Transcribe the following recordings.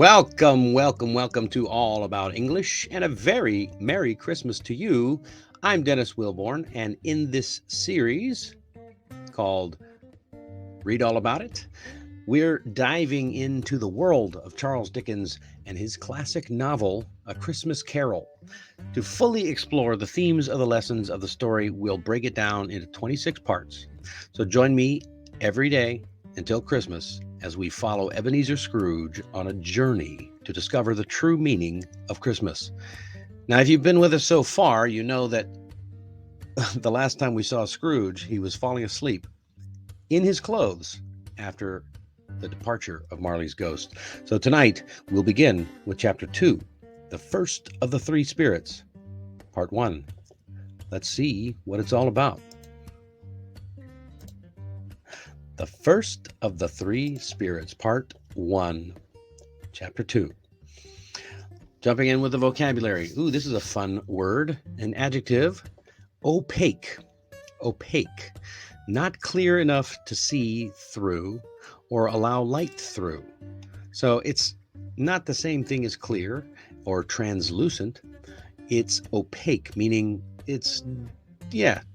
Welcome to All About English and a very Merry Christmas to you. I'm Dennis Wilborn, and in this series called Read All About It, we're diving into the world of Charles Dickens and his classic novel, A Christmas Carol. To fully explore the themes of the lessons of the story, we'll break it down into 26 parts. So join me every day until Christmas as we follow Ebenezer Scrooge on a journey to discover the true meaning of Christmas. Now, if you've been with us so far, you know that the last time we saw Scrooge, he was falling asleep in his clothes after the departure of Marley's ghost. So tonight, we'll begin with Chapter 2, the first of the three spirits, Part 1. Let's see what it's all about. The first of the three spirits, Part 1, Chapter 2. Jumping in with the vocabulary. Ooh, this is a fun word. An adjective, opaque. Opaque. Not clear enough to see through or allow light through. So it's not the same thing as clear or translucent. It's opaque, meaning it's,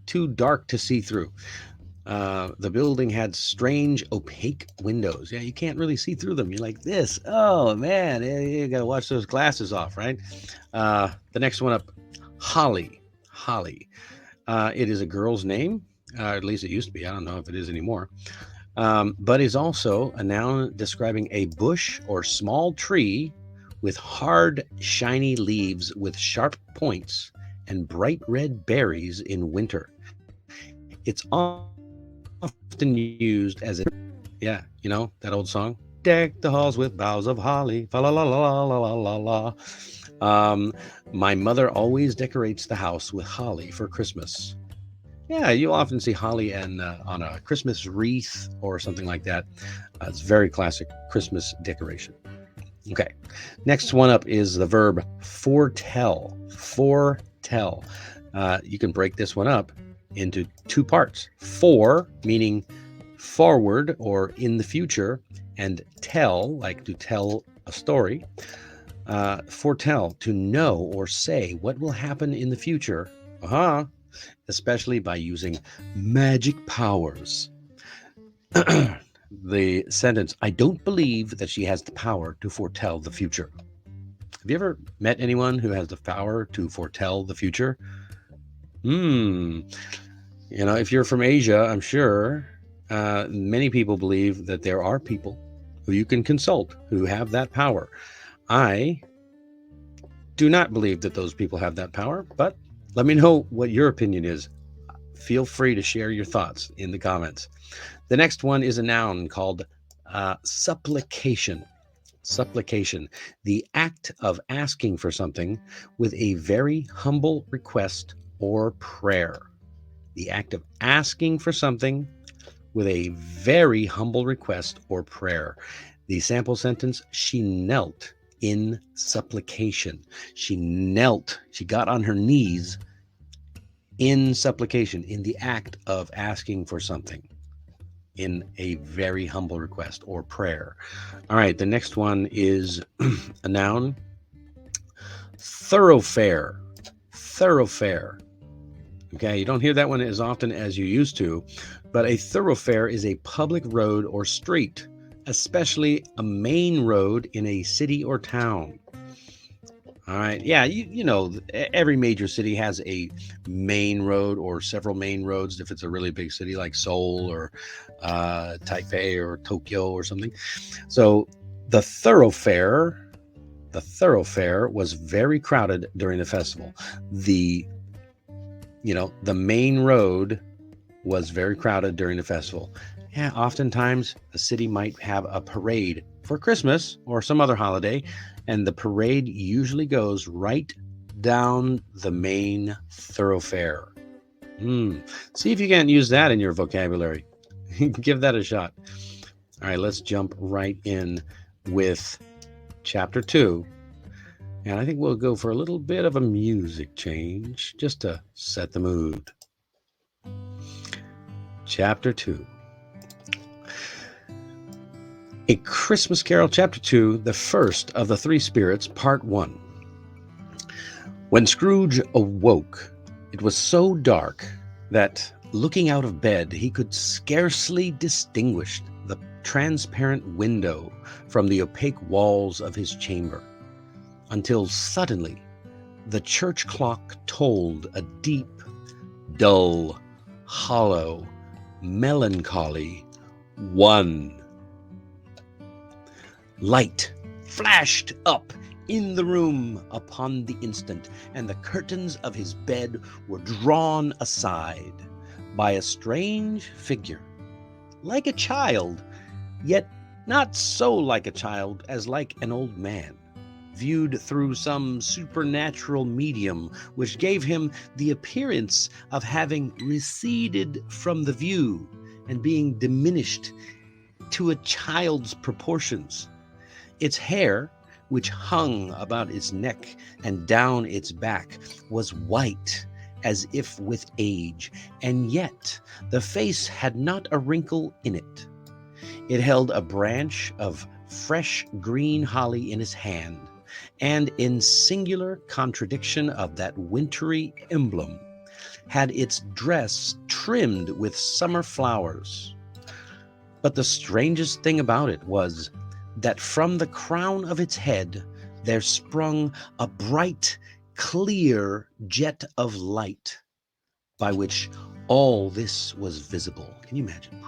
too dark to see through. The building had strange, opaque windows. Yeah, you can't really see through them. You're like this. Oh, man, you got to wash those glasses off, right? The next one up, Holly. Holly. It is a girl's name. At least it used to be. I don't know if it is anymore. But is also a noun describing a bush or small tree with hard, shiny leaves with sharp points and bright red berries in winter. It's often used as that old song, deck the halls with boughs of holly, fa la la la la la la la. My mother always decorates the house with holly for Christmas. Yeah, you'll often see holly and on a Christmas wreath or something like that. It's very classic Christmas decoration. Okay, next one up is the verb foretell. Foretell. You can break this one up into two parts. For, meaning forward or in the future, and tell, like to tell a story. Foretell, to know or say what will happen in the future. Especially by using magic powers. The sentence, I don't believe that she has the power to foretell the future. Have you ever met anyone who has the power to foretell the future? If you're from Asia, I'm sure many people believe that there are people who you can consult who have that power. I do not believe that those people have that power, but let me know what your opinion is. Feel free to share your thoughts in the comments. The next one is a noun called supplication. Supplication, the act of asking for something with a very humble request or prayer. The act of asking for something with a very humble request or prayer. The sample sentence, she knelt in supplication. She knelt, she got on her knees in supplication, in the act of asking for something, in a very humble request or prayer. All right, the next one is a noun, thoroughfare. Thoroughfare. Okay, you don't hear that one as often as you used to, but a thoroughfare is a public road or street, especially a main road in a city or town. All right. Yeah, every major city has a main road or several main roads if it's a really big city like Seoul or Taipei or Tokyo or something. So the thoroughfare was very crowded during the festival. The main road was very crowded during the festival. Yeah, oftentimes the city might have a parade for Christmas or some other holiday, and the parade usually goes right down the main thoroughfare. See if you can't use that in your vocabulary. Give that a shot. All right, let's jump right in with Chapter 2. And I think we'll go for a little bit of a music change just to set the mood. Chapter 2. A Christmas Carol, Chapter 2, the first of the three spirits, Part 1. When Scrooge awoke, it was so dark that, looking out of bed, he could scarcely distinguish the transparent window from the opaque walls of his chamber, until suddenly the church clock tolled a deep, dull, hollow, melancholy 1. Light flashed up in the room upon the instant, and the curtains of his bed were drawn aside by a strange figure, like a child, yet not so like a child as like an old man, viewed through some supernatural medium which gave him the appearance of having receded from the view and being diminished to a child's proportions. Its hair, which hung about its neck and down its back, was white as if with age, and yet the face had not a wrinkle in it. It held a branch of fresh green holly in its hand, and in singular contradiction of that wintry emblem, had its dress trimmed with summer flowers. But the strangest thing about it was that from the crown of its head there sprung a bright, clear jet of light, by which all this was visible. Can you imagine?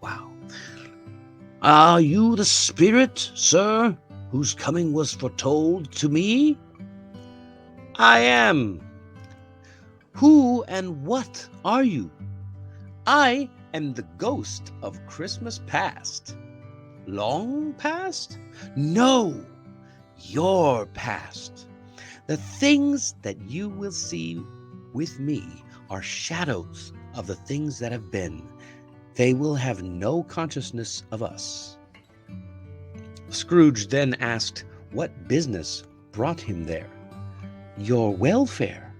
Wow. "Are you the spirit, sir, whose coming was foretold to me?" "I am." "Who and what are you?" "I am the ghost of Christmas past." "Long past?" "No, your past. The things that you will see with me are shadows of the things that have been. They will have no consciousness of us." Scrooge then asked what business brought him there. "Your welfare.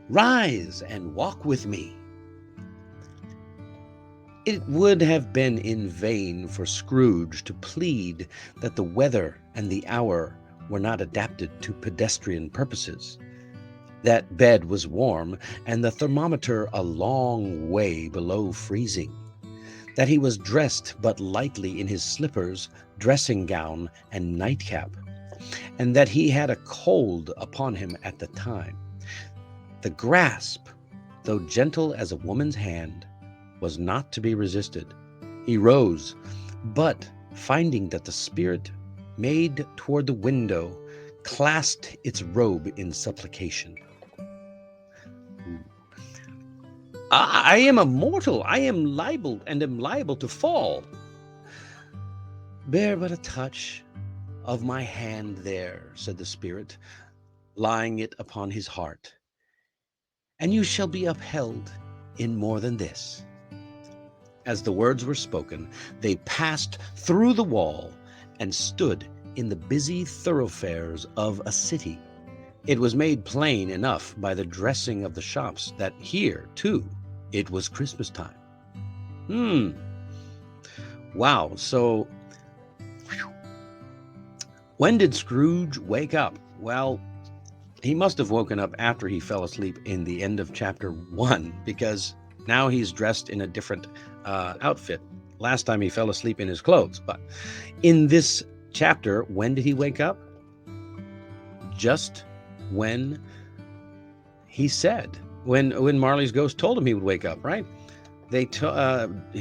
Rise and walk with me." It would have been in vain for Scrooge to plead that the weather and the hour were not adapted to pedestrian purposes, that bed was warm and the thermometer a long way below freezing, that he was dressed but lightly in his slippers, dressing gown, and nightcap, and that he had a cold upon him at the time. The grasp, though gentle as a woman's hand, was not to be resisted. He rose, but finding that the spirit made toward the window clasped its robe in supplication. I am a mortal. I am liable to fall." "Bear but a touch of my hand there," said the spirit, laying it upon his heart, "and you shall be upheld in more than this." As the words were spoken, they passed through the wall and stood in the busy thoroughfares of a city. It was made plain enough by the dressing of the shops that here, too, it was Christmas time. Wow. So, when did Scrooge wake up? Well, he must have woken up after he fell asleep in the end of chapter 1, because now he's dressed in a different outfit. Last time he fell asleep in his clothes. But in this chapter, when did he wake up? Just when he said, when Marley's ghost told him he would wake up, right? He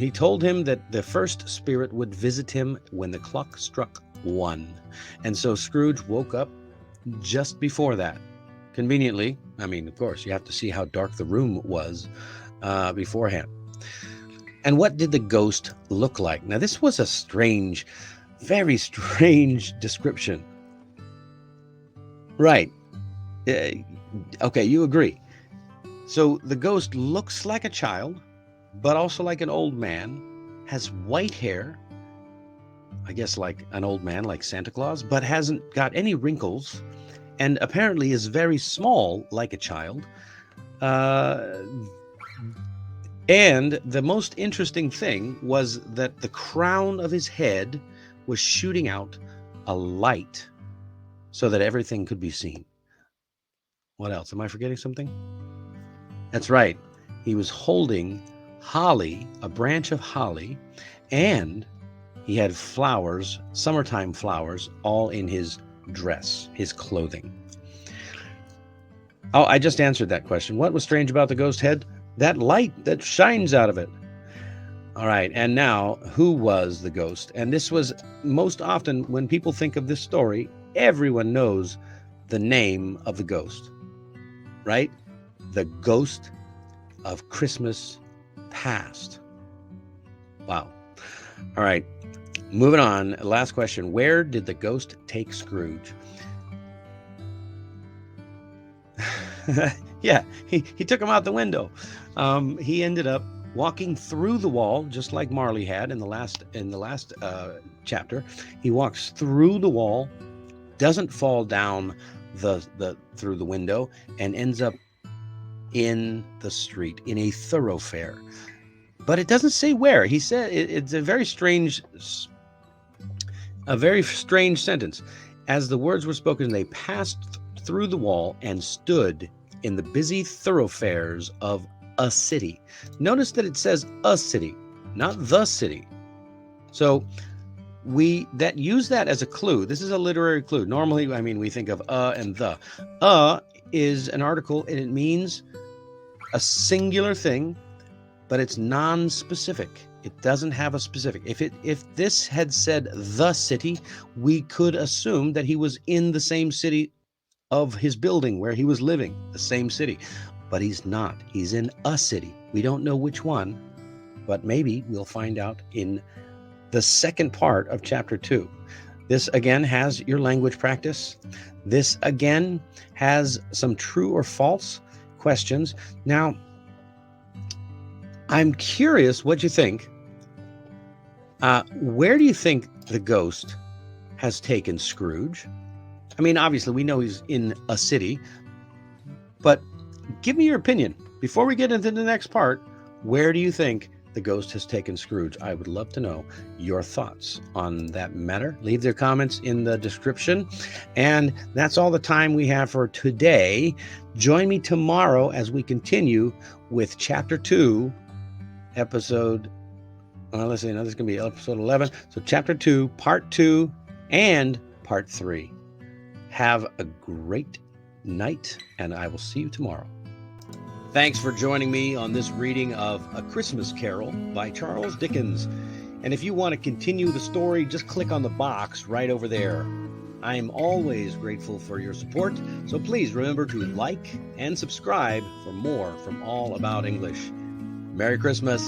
told him that the first spirit would visit him when the clock struck 1. And so Scrooge woke up just before that. Conveniently, I mean, of course, you have to see how dark the room was beforehand. And what did the ghost look like? Now, this was a strange, very strange description. Right. Okay, you agree. So the ghost looks like a child, but also like an old man, has white hair, I guess like an old man, like Santa Claus, but hasn't got any wrinkles, and apparently is very small, like a child. And the most interesting thing was that the crown of his head was shooting out a light so that everything could be seen. What else? Am I forgetting something? That's right. He was holding holly, a branch of holly, and he had flowers, summertime flowers, all in his dress, his clothing. Oh, I just answered that question. What was strange about the ghost head? That light that shines out of it. All right, and now, who was the ghost? And this was most often when people think of this story, everyone knows the name of the ghost, right? The ghost of Christmas past. Wow. All right, moving on. Last question. Where did the ghost take Scrooge? Yeah, he took him out the window. He ended up walking through the wall, just like Marley had in the last chapter. He walks through the wall, doesn't fall down through the window, and ends up in the street, in a thoroughfare. But it doesn't say where. He said it's a very strange sentence. As the words were spoken, they passed through the wall and stood in the busy thoroughfares of a city. Notice that it says a city, not the city. So we use that as a clue. This is a literary clue. Normally, we think of and the. Is an article, and it means a singular thing, but it's non-specific. It doesn't have a specific. If this had said the city, we could assume that he was in the same city of his building where he was living, the same city. But he's not. He's in a city. We don't know which one, but maybe we'll find out in the second part of chapter 2. This again has your language practice. This again has some true or false questions. Now, I'm curious what you think. Where do you think the ghost has taken Scrooge? Obviously, we know he's in a city, but give me your opinion. Before we get into the next part, where do you think the ghost has taken Scrooge? I would love to know your thoughts on that matter. Leave their comments in the description. And that's all the time we have for today. Join me tomorrow as we continue with chapter 2, episode, let's see, now this is going to be episode 11. So chapter 2, part 2, and part 3. Have a great night, and I will see you tomorrow. Thanks for joining me on this reading of A Christmas Carol by Charles Dickens. And if you want to continue the story, just click on the box right over there. I am always grateful for your support, so please remember to like and subscribe for more from All About English. Merry Christmas!